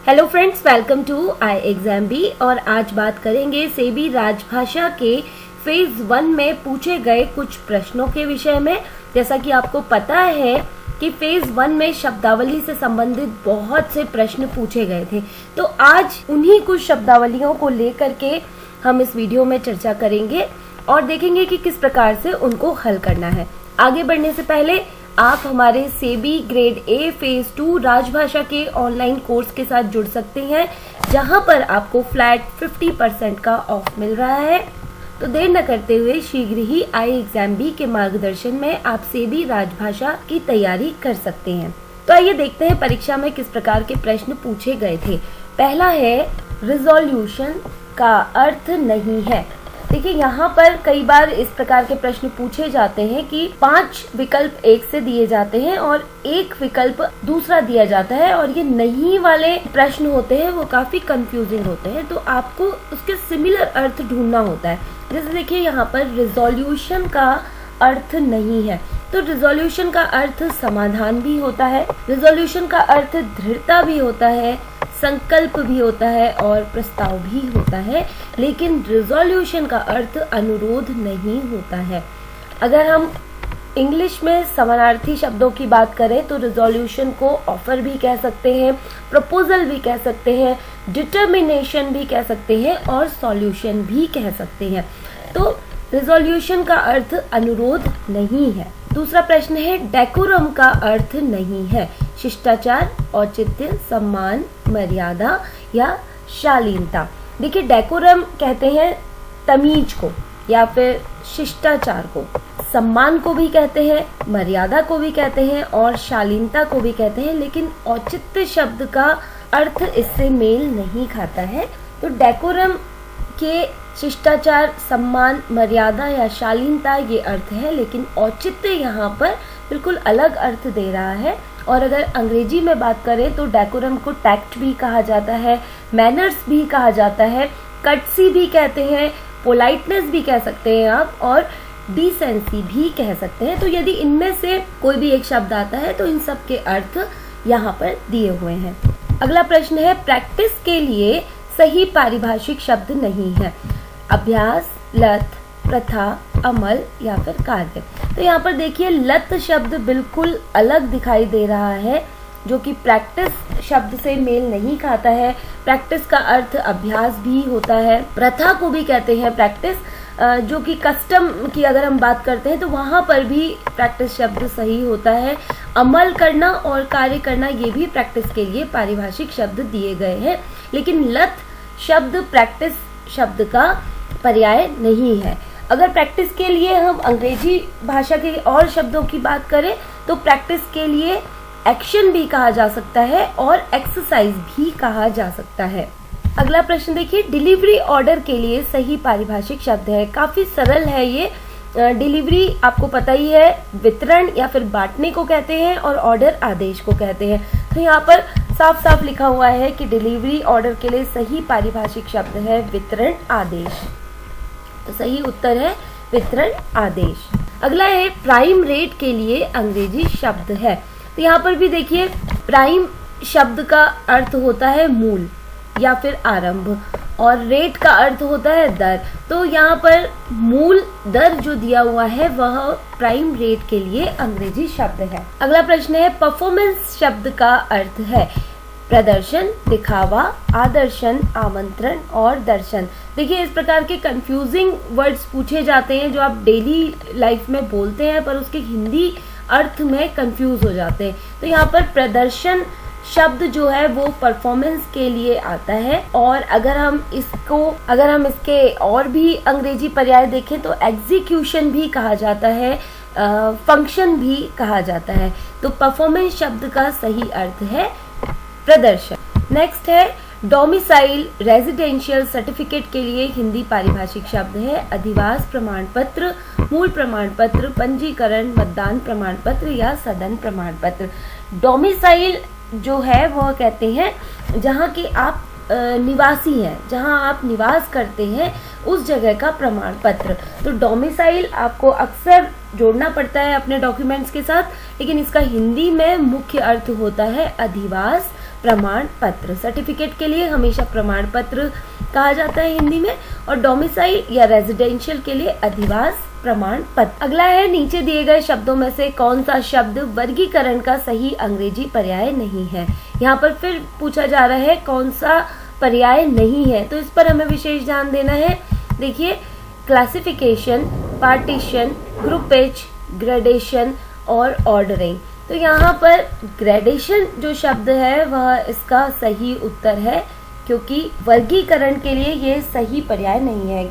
Hello friends, welcome to I exam B. और आज बात करेंगे सेबी राजभाषा के फेज 1 में पूछे गए कुछ प्रश्नों के विषय में। जैसा कि आपको पता है कि फेज 1 में शब्दावली से संबंधित बहुत से प्रश्न पूछे गए थे, तो आज उन्हीं कुछ शब्दावलियों को लेकर के हम इस वीडियो में चर्चा करेंगे और देखेंगे कि किस प्रकार से उनको हल करना है। आगे बढ़ने से पहले आप हमारे सेबी ग्रेड ए फेज 2 राजभाषा के ऑनलाइन कोर्स के साथ जुड़ सकते हैं, जहां पर आपको फ्लैट 50% का ऑफ मिल रहा है। तो देर न करते हुए शीघ्र ही आई एग्जाम बी के मार्गदर्शन में आप सेबी राजभाषा की तैयारी कर सकते हैं। तो आइए देखते हैं परीक्षा में किस प्रकार के प्रश्न पूछे गए थे। पहला है, रिजोल्यूशन का अर्थ नहीं है। देखिए, यहाँ पर कई बार इस प्रकार के प्रश्न पूछे जाते हैं कि 5 विकल्प एक से दिए जाते हैं और एक विकल्प दूसरा दिया जाता है, और ये नहीं वाले प्रश्न होते हैं वो काफी कंफ्यूजिंग होते हैं, तो आपको उसके सिमिलर अर्थ ढूंढना होता है। जैसे देखिए, यहाँ पर रिजोल्यूशन का अर्थ नहीं है, तो रिजोल्यूशन का अर्थ समाधान भी होता है, रिजोल्यूशन का अर्थ दृढ़ता भी होता है, संकल्प भी होता है और प्रस्ताव भी होता है, लेकिन रिजोल्यूशन का अर्थ अनुरोध नहीं होता है। अगर हम इंग्लिश में समानार्थी शब्दों की बात करें तो रिजोल्यूशन को ऑफर भी कह सकते हैं, प्रपोजल भी कह सकते हैं, डिटर्मिनेशन भी कह सकते हैं और सॉल्यूशन भी कह सकते हैं। तो रिजोल्यूशन का अर्थ अनुरोध नहीं है। दूसरा प्रश्न है, डेकोरम का अर्थ नहीं है। शिष्टाचार, औचित्य, सम्मान, मर्यादा या शालीनता। देखिए, डेकोरम कहते हैं तमीज को या फिर शिष्टाचार को, सम्मान को भी कहते हैं, मर्यादा को भी कहते हैं और शालीनता को भी कहते हैं, लेकिन औचित्य शब्द का अर्थ इससे मेल नहीं खाता है। तो डेकोरम के शिष्टाचार, सम्मान, मर्यादा या शालीनता ये अर्थ है, लेकिन औचित्य यहाँ पर बिल्कुल अलग अर्थ दे रहा है। और अगर अंग्रेजी में बात करें तो डेकोरम को टैक्ट भी कहा जाता है, मैनर्स भी कहा जाता है, कर्टसी भी कहते हैं, पोलाइटनेस भी कह सकते हैं आप, और डिसेंसी भी कह सकते हैं। तो यदि इनमें से कोई भी एक शब्द आता है तो इन सब के अर्थ यहाँ पर दिए हुए हैं। अगला प्रश्न है, प्रैक्टिस के लिए सही पारिभाषिक शब्द नहीं है। अभ्यास, लत, प्रथा, अमल या फिर कार्य। तो यहाँ पर देखिए, लत शब्द बिल्कुल अलग दिखाई दे रहा है, जो कि प्रैक्टिस शब्द से मेल नहीं खाता है। प्रैक्टिस का अर्थ अभ्यास भी होता है, प्रथा को भी कहते हैं प्रैक्टिस, जो कि कस्टम की अगर हम बात करते हैं तो वहां पर भी प्रैक्टिस शब्द सही होता है। अमल करना और कार्य करना ये भी प्रैक्टिस के लिए पारिभाषिक शब्द दिए गए हैं, लेकिन लत शब्द प्रैक्टिस शब्द का पर्याय नहीं है। अगर प्रैक्टिस के लिए हम अंग्रेजी भाषा के और शब्दों की बात करें तो प्रैक्टिस के लिए एक्शन भी कहा जा सकता है और एक्सरसाइज भी कहा जा सकता है। अगला प्रश्न देखिए, डिलीवरी ऑर्डर के लिए सही पारिभाषिक शब्द है। काफी सरल है ये। डिलीवरी आपको पता ही है, वितरण या फिर बांटने को कहते हैं, और ऑर्डर आदेश को कहते हैं। तो यहाँ पर साफ साफ लिखा हुआ है कि डिलीवरी ऑर्डर के लिए सही पारिभाषिक शब्द है वितरण आदेश। तो सही उत्तर है वितरण आदेश। अगला है, प्राइम रेट के लिए अंग्रेजी शब्द है। तो यहाँ पर भी देखिए, प्राइम शब्द का अर्थ होता है मूल या फिर आरंभ, और रेट का अर्थ होता है दर। तो यहाँ पर मूल दर जो दिया हुआ है वह प्राइम रेट के लिए अंग्रेजी शब्द है। अगला प्रश्न है, परफॉर्मेंस शब्द का अर्थ है प्रदर्शन, दिखावा, आदर्शन, आमंत्रण और दर्शन। देखिए, इस प्रकार के कंफ्यूजिंग वर्ड्स पूछे जाते हैं जो आप डेली लाइफ में बोलते हैं पर उसके हिंदी अर्थ में कंफ्यूज हो जाते हैं। तो यहाँ पर प्रदर्शन शब्द जो है वो परफॉर्मेंस के लिए आता है, और अगर हम इसके और भी अंग्रेजी पर्याय देखें तो एग्जीक्यूशन भी कहा जाता है, फंक्शन भी कहा जाता है। तो परफॉर्मेंस शब्द का सही अर्थ है प्रदर्शन। नेक्स्ट है, डोमिसाइल रेजिडेंशियल सर्टिफिकेट के लिए हिंदी पारिभाषिक शब्द है अधिवास प्रमाण पत्र, मूल प्रमाण पत्र, पंजीकरण, मतदान प्रमाण पत्र या सदन प्रमाण पत्र। डोमिसाइल जो है वह कहते हैं जहाँ के आप निवासी हैं, जहाँ आप निवास करते हैं उस जगह का प्रमाण पत्र। तो डोमिसाइल आपको अक्सर जोड़ना पड़ता है अपने डॉक्यूमेंट्स के साथ, लेकिन इसका हिंदी में मुख्य अर्थ होता है अधिवास प्रमाण पत्र। सर्टिफिकेट के लिए हमेशा प्रमाण पत्र कहा जाता है हिंदी में, और डोमिसाइल या रेजिडेंशियल के लिए अधिवास प्रमाण पत्र। अगला है, नीचे दिए गए शब्दों में से कौन सा शब्द वर्गीकरण का सही अंग्रेजी पर्याय नहीं है। यहाँ पर फिर पूछा जा रहा है कौन सा पर्याय नहीं है, तो इस पर हमें विशेष ध्यान देना है। देखिए, क्लासिफिकेशन, पार्टीशन, ग्रुपेज, ग्रेडेशन और ऑर्डरिंग। तो यहाँ पर ग्रेडेशन जो शब्द है वह इसका सही उत्तर है, क्योंकि वर्गीकरण के लिए ये सही पर्याय नहीं है।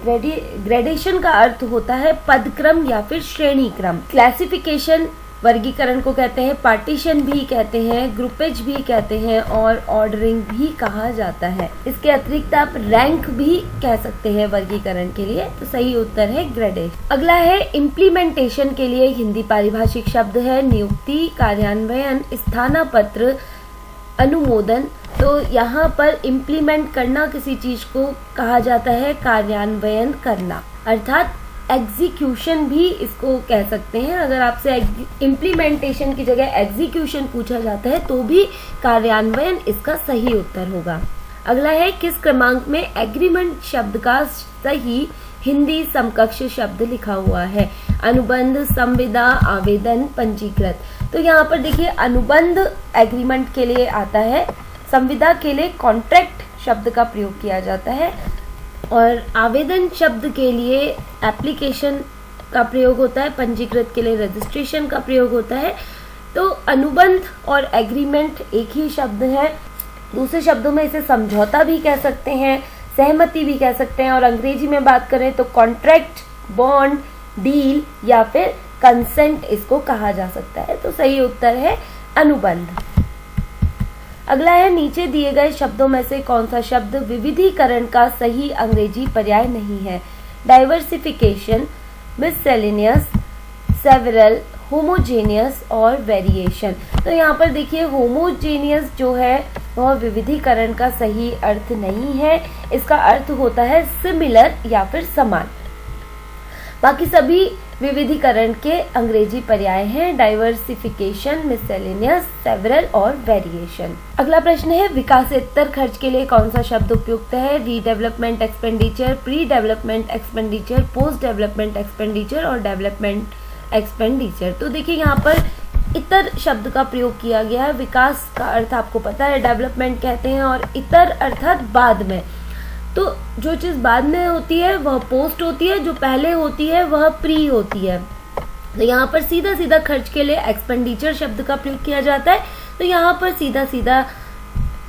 ग्रेडेशन का अर्थ होता है पदक्रम या फिर श्रेणी क्रम। क्लासिफिकेशन वर्गीकरण को कहते हैं, पार्टीशन भी कहते हैं, ग्रुपेज भी कहते हैं और ऑर्डरिंग भी कहा जाता है। इसके अतिरिक्त आप रैंक भी कह सकते हैं वर्गीकरण के लिए। तो सही उत्तर है ग्रेडेशन। अगला है, इम्प्लीमेंटेशन के लिए हिंदी पारिभाषिक शब्द है नियुक्ति, कार्यान्वयन, स्थानापत्र, अनुमोदन। तो यहाँ पर इम्प्लीमेंट करना किसी चीज को कहा जाता है कार्यान्वयन करना, अर्थात एग्जीक्यूशन भी इसको कह सकते हैं। अगर आपसे इम्प्लीमेंटेशन की जगह एग्जीक्यूशन पूछा जाता है तो भी कार्यान्वयन इसका सही उत्तर होगा। अगला है, किस क्रमांक में एग्रीमेंट शब्द का सही हिंदी समकक्ष शब्द लिखा हुआ है। अनुबंध, संविदा, आवेदन, पंजीकृत। तो यहाँ पर देखिए, अनुबंध एग्रीमेंट के लिए आता है, संविदा के लिए कॉन्ट्रैक्ट शब्द का प्रयोग किया जाता है, और आवेदन शब्द के लिए एप्लीकेशन का प्रयोग होता है, पंजीकृत के लिए रजिस्ट्रेशन का प्रयोग होता है। तो अनुबंध और एग्रीमेंट एक ही शब्द है। दूसरे शब्दों में इसे समझौता भी कह सकते हैं, सहमति भी कह सकते हैं, और अंग्रेजी में बात करें तो कॉन्ट्रैक्ट, बॉन्ड, डील या फिर कंसेंट इसको कहा जा सकता है। तो सही उत्तर है अनुबंध। अगला है, नीचे दिए गए शब्दों में से कौन सा शब्द विविधीकरण का सही अंग्रेजी पर्याय नहीं है। डाइवर्सिफिकेशन, मिससेलेनियस, सेवरल, होमोजेनियस और वेरिएशन। तो यहाँ पर देखिए, होमोजेनियस जो है वह विविधीकरण का सही अर्थ नहीं है। इसका अर्थ होता है सिमिलर या फिर समान। बाकी सभी विविधीकरण के अंग्रेजी पर्याय हैं डाइवर्सिफिकेशन, मिससेलेनियस, सेवरल और वेरिएशन। अगला प्रश्न है, विकासेत्तर खर्च के लिए कौन सा शब्द उपयुक्त है। Redevelopment expenditure, pre development expenditure, post development expenditure और डेवलपमेंट एक्सपेंडिचर। तो देखिए, यहाँ पर इतर शब्द का प्रयोग किया गया है। विकास का अर्थ आपको पता है डेवलपमेंट कहते हैं, और इतर अर्थात बाद में। तो जो चीज बाद में होती है वह पोस्ट होती है, जो पहले होती है वह प्री होती है। तो यहाँ पर सीधा सीधा खर्च के लिए एक्सपेंडिचर शब्द का प्रयोग किया जाता है। तो यहाँ पर सीधा सीधा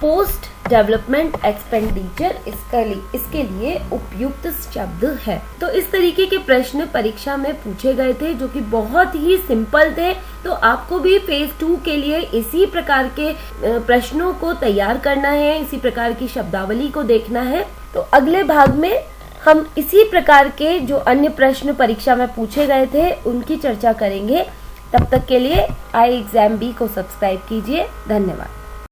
पोस्ट डेवलपमेंट एक्सपेंडिचर इसके लिए उपयुक्त शब्द है। तो इस तरीके के प्रश्न परीक्षा में पूछे गए थे, जो कि बहुत ही सिंपल थे। तो आपको भी फेज 2 के लिए इसी प्रकार के प्रश्नों को तैयार करना है, इसी प्रकार की शब्दावली को देखना है। तो अगले भाग में हम इसी प्रकार के जो अन्य प्रश्न परीक्षा में पूछे गए थे उनकी चर्चा करेंगे। तब तक के लिए iExamBee को सब्सक्राइब कीजिए। धन्यवाद।